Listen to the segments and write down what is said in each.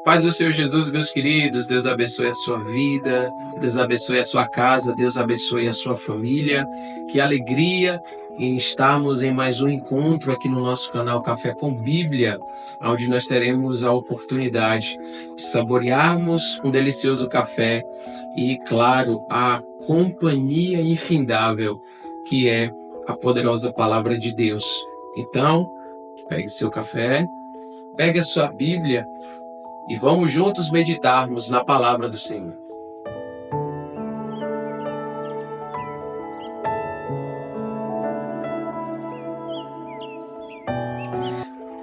Paz do Senhor Jesus, meus queridos, Deus abençoe a sua vida, Deus abençoe a sua casa, Deus abençoe a sua família. Que alegria em estarmos em mais um encontro aqui no nosso canal Café com Bíblia, onde nós teremos a oportunidade de saborearmos um delicioso café e, claro, a companhia infindável que é a poderosa palavra de Deus. Então, pegue seu café, pegue a sua Bíblia e vamos juntos meditarmos na palavra do Senhor.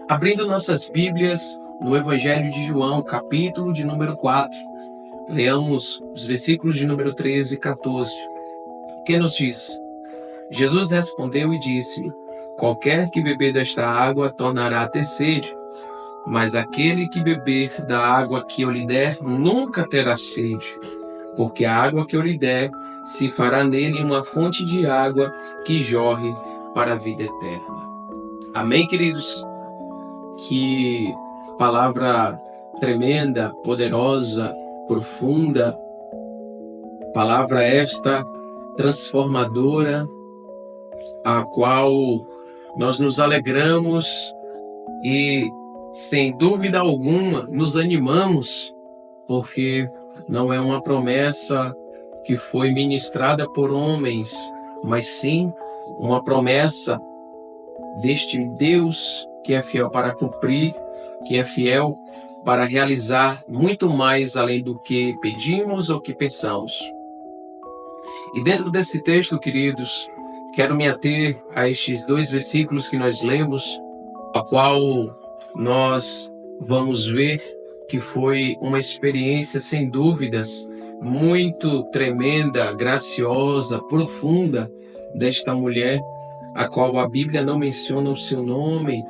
Abrindo nossas Bíblias no Evangelho de João, capítulo de número 4, leamos os versículos de número 13 e 14, que nos diz: Jesus respondeu e disse: qualquer que beber desta água tornará a ter sede, mas aquele que beber da água que eu lhe der nunca terá sede, porque a água que eu lhe der se fará nele uma fonte de água que jorre para a vida eterna. Amém, queridos? Que palavra tremenda, poderosa, profunda, palavra esta transformadora, a qual nós nos alegramos e, sem dúvida alguma, nos animamos, porque não é uma promessa que foi ministrada por homens, mas sim uma promessa deste Deus que é fiel para cumprir, que é fiel para realizar muito mais além do que pedimos ou que pensamos. E dentro desse texto, queridos, quero me ater a estes dois versículos que nós lemos, a qual nós vamos ver que foi uma experiência, sem dúvidas, muito tremenda, graciosa, profunda desta mulher, a qual a Bíblia não menciona o seu nome,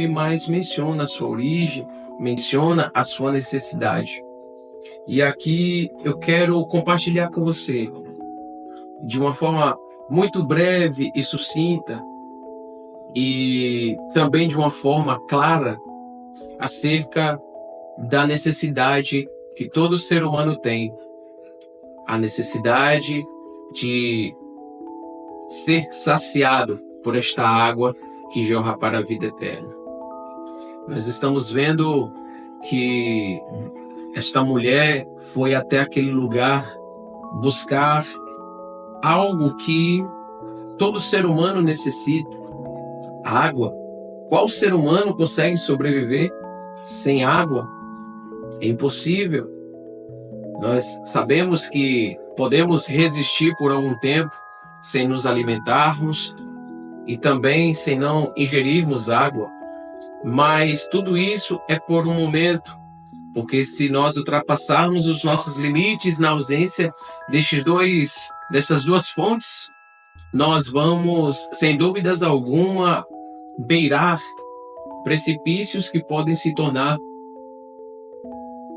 mas menciona a sua origem, menciona a sua necessidade. E aqui eu quero compartilhar com você, de uma forma muito breve e sucinta, e também de uma forma clara, acerca da necessidade que todo ser humano tem, a necessidade de ser saciado por esta água que jorra para a vida eterna. Nós estamos vendo que esta mulher foi até aquele lugar buscar algo que todo ser humano necessita: água. Qual ser humano consegue sobreviver sem água? É impossível. Nós sabemos que podemos resistir por algum tempo sem nos alimentarmos e também sem não ingerirmos água, mas tudo isso é por um momento, porque se nós ultrapassarmos os nossos limites na ausência dessas duas fontes, nós vamos, sem dúvidas alguma, beirar precipícios que podem se tornar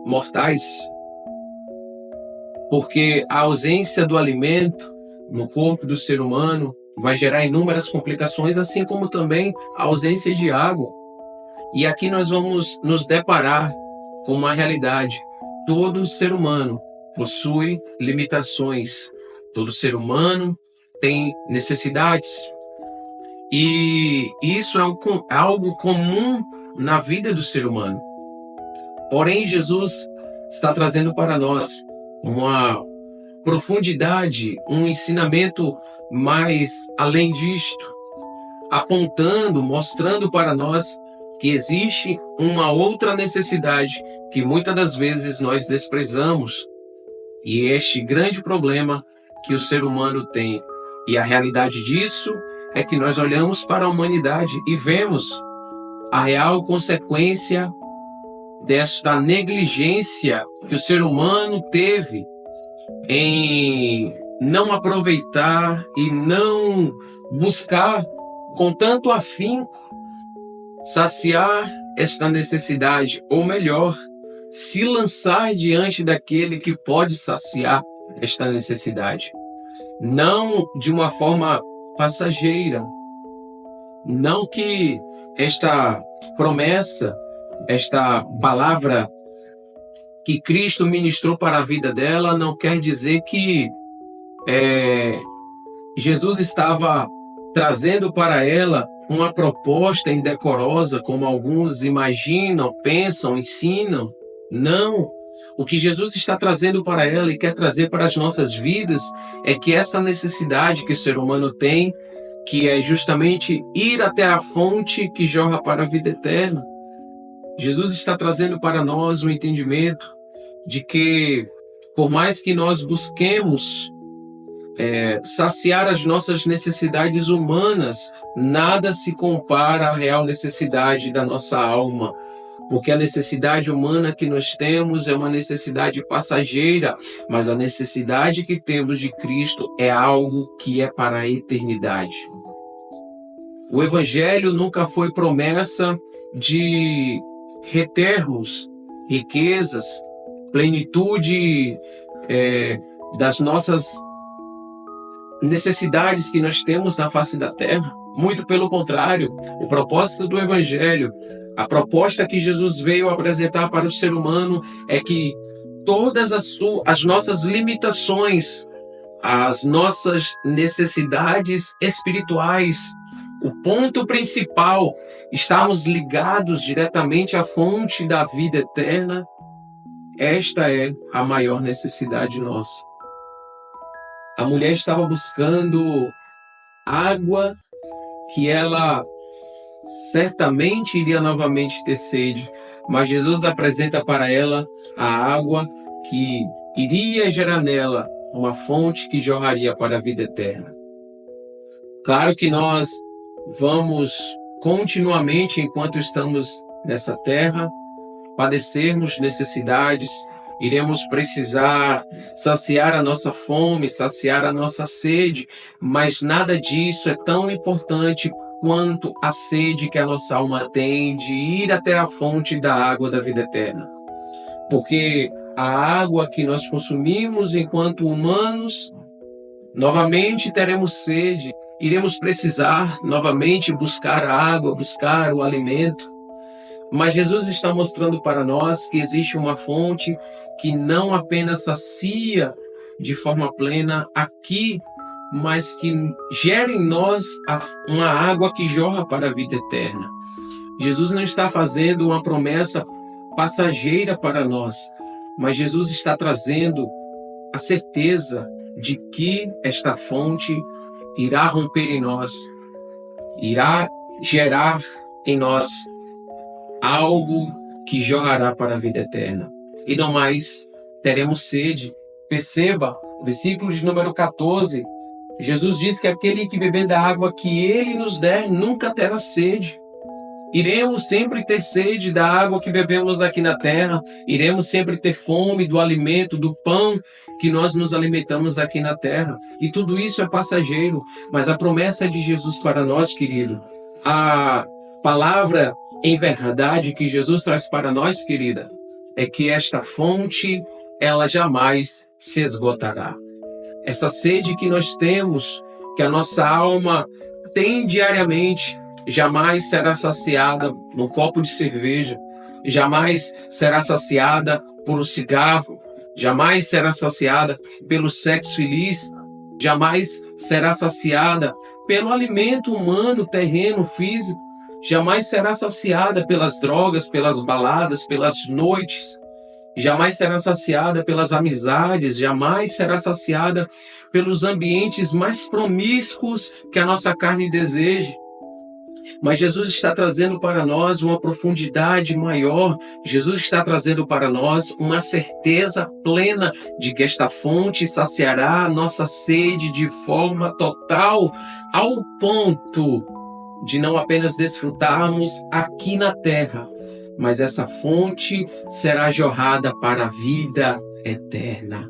mortais, porque a ausência do alimento no corpo do ser humano vai gerar inúmeras complicações, assim como também a ausência de água. E aqui nós vamos nos deparar com uma realidade: todo ser humano possui limitações, todo ser humano tem necessidades, e isso é algo comum na vida do ser humano. Porém, Jesus está trazendo para nós uma profundidade, um ensinamento mais além disto, apontando, mostrando para nós que existe uma outra necessidade que muitas das vezes nós desprezamos, e este grande problema que o ser humano tem. E a realidade disso é que nós olhamos para a humanidade e vemos a real consequência desta negligência que o ser humano teve em não aproveitar e não buscar com tanto afinco saciar esta necessidade, ou melhor, se lançar diante daquele que pode saciar esta necessidade. Não de uma forma passageira, não que esta promessa esta palavra que Cristo ministrou para a vida dela não quer dizer que Jesus estava trazendo para ela uma proposta indecorosa, como alguns imaginam, pensam, ensinam. Não. O que Jesus está trazendo para ela e quer trazer para as nossas vidas é que essa necessidade que o ser humano tem, que é justamente ir até a fonte que jorra para a vida eterna. Jesus está trazendo para nós o entendimento de que, por mais que nós busquemos saciar as nossas necessidades humanas, nada se compara à real necessidade da nossa alma. Porque a necessidade humana que nós temos é uma necessidade passageira, mas a necessidade que temos de Cristo é algo que é para a eternidade. O Evangelho nunca foi promessa de retermos riquezas, plenitude das nossas necessidades que nós temos na face da terra. Muito pelo contrário, o propósito do Evangelho, a proposta que Jesus veio apresentar para o ser humano é que todas as nossas limitações, as nossas necessidades espirituais, o ponto principal, estarmos ligados diretamente à fonte da vida eterna, esta é a maior necessidade nossa. A mulher estava buscando água que ela certamente iria novamente ter sede, mas Jesus apresenta para ela a água que iria gerar nela uma fonte que jorraria para a vida eterna. Claro que nós vamos continuamente, enquanto estamos nessa terra, padecermos necessidades, iremos precisar saciar a nossa fome, saciar a nossa sede, mas nada disso é tão importante quanto a sede que a nossa alma tem de ir até a fonte da água da vida eterna. Porque a água que nós consumimos enquanto humanos, novamente teremos sede, iremos precisar novamente buscar a água, buscar o alimento. Mas Jesus está mostrando para nós que existe uma fonte que não apenas sacia de forma plena aqui, mas que gera em nós uma água que jorra para a vida eterna. Jesus não está fazendo uma promessa passageira para nós, mas Jesus está trazendo a certeza de que esta fonte irá romper em nós, irá gerar em nós algo que jorrará para a vida eterna. E não mais teremos sede. Perceba, versículo de número 14, Jesus diz que aquele que beber da água que ele nos der nunca terá sede. Iremos sempre ter sede da água que bebemos aqui na terra, iremos sempre ter fome do alimento, do pão que nós nos alimentamos aqui na terra. E tudo isso é passageiro, mas a promessa de Jesus para nós, querido, a palavra em verdade que Jesus traz para nós, querida, é que esta fonte, ela jamais se esgotará. Essa sede que nós temos, que a nossa alma tem diariamente, jamais será saciada num copo de cerveja, jamais será saciada por um cigarro, jamais será saciada pelo sexo ilícito, jamais será saciada pelo alimento humano, terreno, físico, jamais será saciada pelas drogas, pelas baladas, pelas noites, jamais será saciada pelas amizades, jamais será saciada pelos ambientes mais promíscuos que a nossa carne deseje. Mas Jesus está trazendo para nós uma profundidade maior. Jesus está trazendo para nós uma certeza plena de que esta fonte saciará a nossa sede de forma total, ao ponto de não apenas desfrutarmos aqui na terra, mas essa fonte será jorrada para a vida eterna.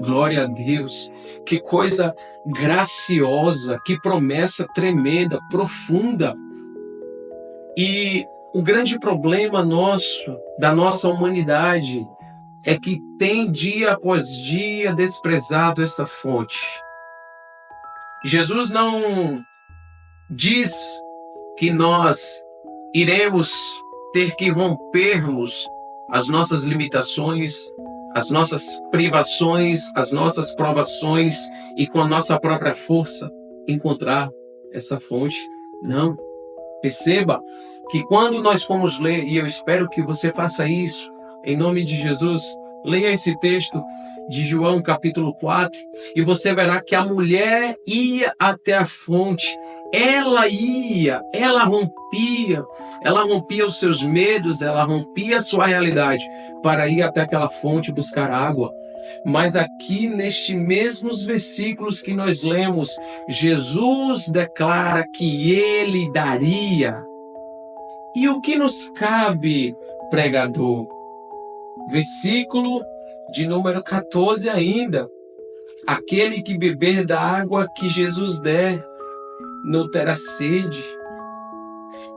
Glória a Deus, que coisa graciosa, que promessa tremenda, profunda. E o grande problema nosso, da nossa humanidade, é que tem dia após dia desprezado essa fonte. Jesus não diz que nós iremos ter que rompermos as nossas limitações, as nossas privações, as nossas provações e com a nossa própria força encontrar essa fonte. Não. Perceba que quando nós formos ler, e eu espero que você faça isso, em nome de Jesus, leia esse texto de João capítulo 4 e você verá que a mulher ia até a fonte. Ela rompia os seus medos, ela rompia a sua realidade para ir até aquela fonte buscar água. Mas aqui nestes mesmos versículos que nós lemos, Jesus declara que ele daria. E o que nos cabe, pregador? Versículo de número 14 ainda. Aquele que beber da água que Jesus der, não terá sede.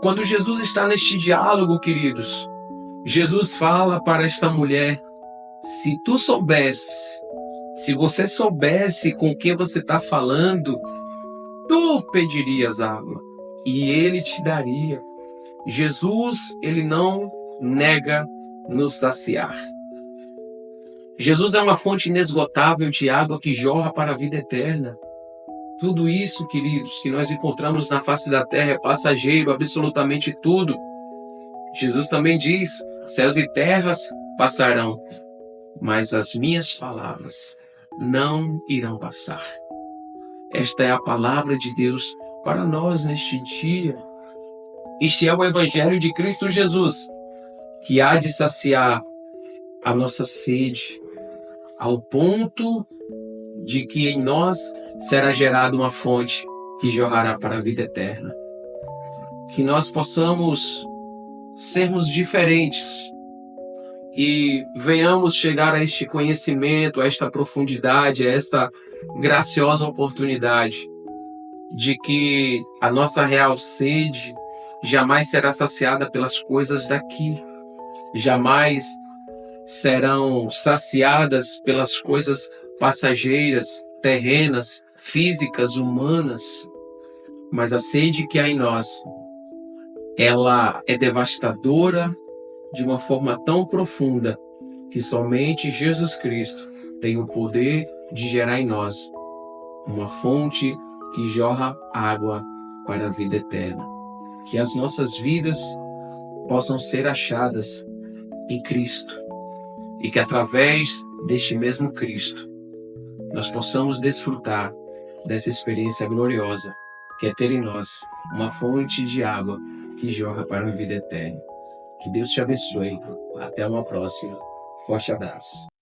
Quando Jesus está neste diálogo, queridos, Jesus fala para esta mulher: se tu soubesses, se você soubesse com quem você está falando, tu pedirias água e ele te daria. Jesus, ele não nega nos saciar. Jesus é uma fonte inesgotável de água que jorra para a vida eterna. Tudo isso, queridos, que nós encontramos na face da terra é passageiro, absolutamente tudo. Jesus também diz: céus e terras passarão, mas as minhas palavras não irão passar. Esta é a palavra de Deus para nós neste dia. Este é o Evangelho de Cristo Jesus, que há de saciar a nossa sede, ao ponto de que em nós será gerada uma fonte que jorrará para a vida eterna. Que nós possamos sermos diferentes e venhamos chegar a este conhecimento, a esta profundidade, a esta graciosa oportunidade de que a nossa real sede jamais será saciada pelas coisas daqui, jamais serão saciadas pelas coisas passageiras, terrenas, físicas, humanas, mas a sede que há em nós, ela é devastadora de uma forma tão profunda que somente Jesus Cristo tem o poder de gerar em nós uma fonte que jorra água para a vida eterna. Que as nossas vidas possam ser achadas em Cristo e que através deste mesmo Cristo nós possamos desfrutar dessa experiência gloriosa que é ter em nós uma fonte de água que jorra para a vida eterna. Que Deus te abençoe. Até uma próxima. Forte abraço.